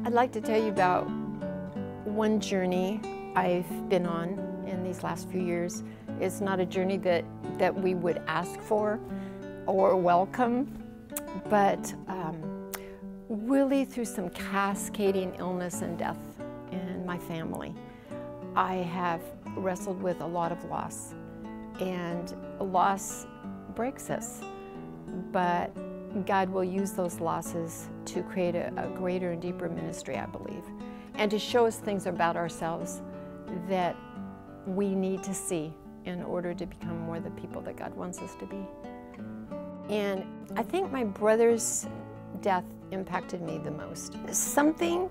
I'd like to tell you about one journey I've been on in these last few years. It's not a journey that we would ask for or welcome, but really through some cascading illness and death in my family, I have wrestled with a lot of loss, and loss breaks us, but God will use those losses to create a greater and deeper ministry, I believe, and to show us things about ourselves that we need to see in order to become more the people that God wants us to be. And I think my brother's death impacted me the most. Something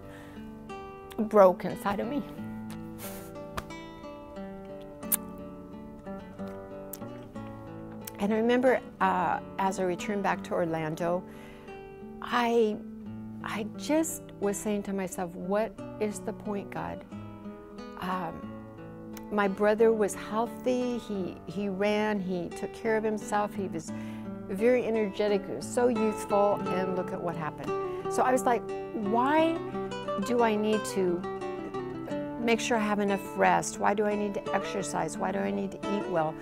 broke inside of me. And I remember as I returned back to Orlando, I just was saying to myself, what is the point, God? My brother was healthy, he ran, he took care of himself, he was very energetic, he was so youthful, and look at what happened. So I was like, why do I need to make sure I have enough rest? Why do I need to exercise? Why do I need to eat well?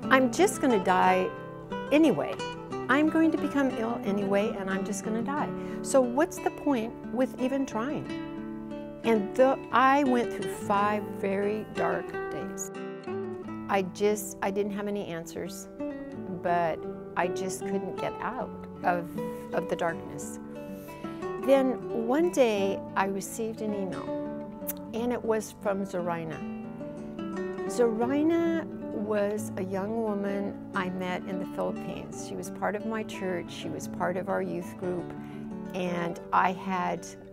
I'm just going to die anyway. I'm going to become ill anyway, and I'm just going to die. So what's the point with even trying? And I went through 5 very dark days. I didn't have any answers, but I just couldn't get out of the darkness. Then one day I received an email, and it was from Zorina. Zorina was a young woman I met in the Philippines. She was part of my church, she was part of our youth group, and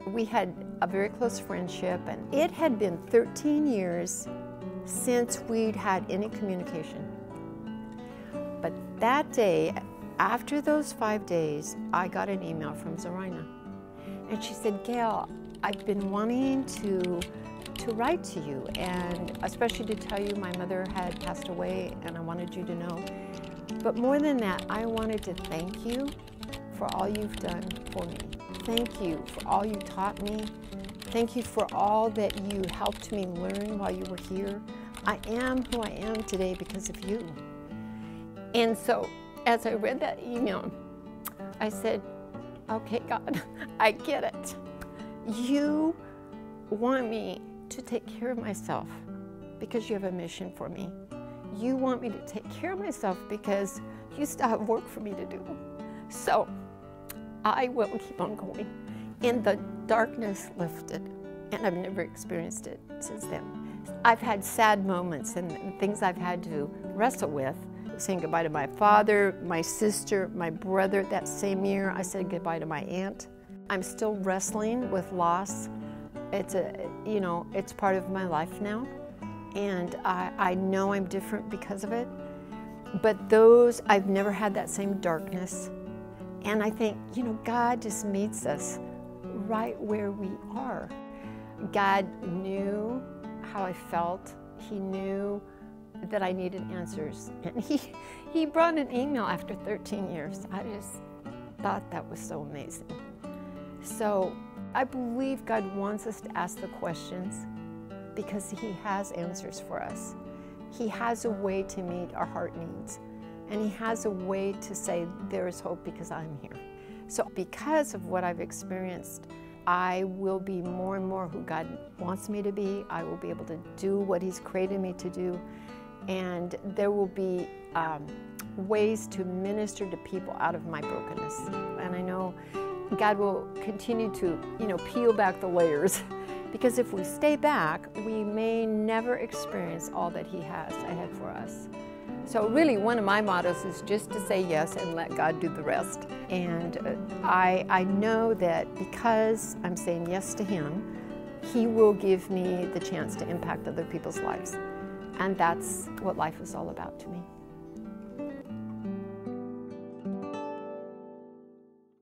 we had a very close friendship, and it had been 13 years since we'd had any communication. But that day, after those 5 days, I got an email from Zorina, and she said, Gail, I've been wanting to write to you, and especially to tell you my mother had passed away, and I wanted you to know. But more than that, I wanted to thank you for all you've done for me. Thank you for all you taught me. Thank you for all that you helped me learn while you were here. I am who I am today because of you. And so, as I read that email, I said, okay, God, I get it. You want me to take care of myself because you have a mission for me. You want me to take care of myself because you still have work for me to do. So I will keep on going. And the darkness lifted, and I've never experienced it since then. I've had sad moments and things I've had to wrestle with. Saying goodbye to my father, my sister, my brother. That same year, I said goodbye to my aunt. I'm still wrestling with loss. It's part of my life now, and I know I'm different because of it, but I've never had that same darkness. And I think, God just meets us right where we are. God knew how I felt. He knew that I needed answers, and he brought an email after 13 years. I just thought that was so amazing. So I believe God wants us to ask the questions because He has answers for us. He has a way to meet our heart needs, and He has a way to say there is hope because I'm here. So because of what I've experienced, I will be more and more who God wants me to be. I will be able to do what He's created me to do, and there will be ways to minister to people out of my brokenness. And I know God will continue to, peel back the layers, because if we stay back, we may never experience all that He has ahead for us. So really, one of my mottos is just to say yes and let God do the rest. And I know that because I'm saying yes to Him, He will give me the chance to impact other people's lives. And that's what life is all about to me.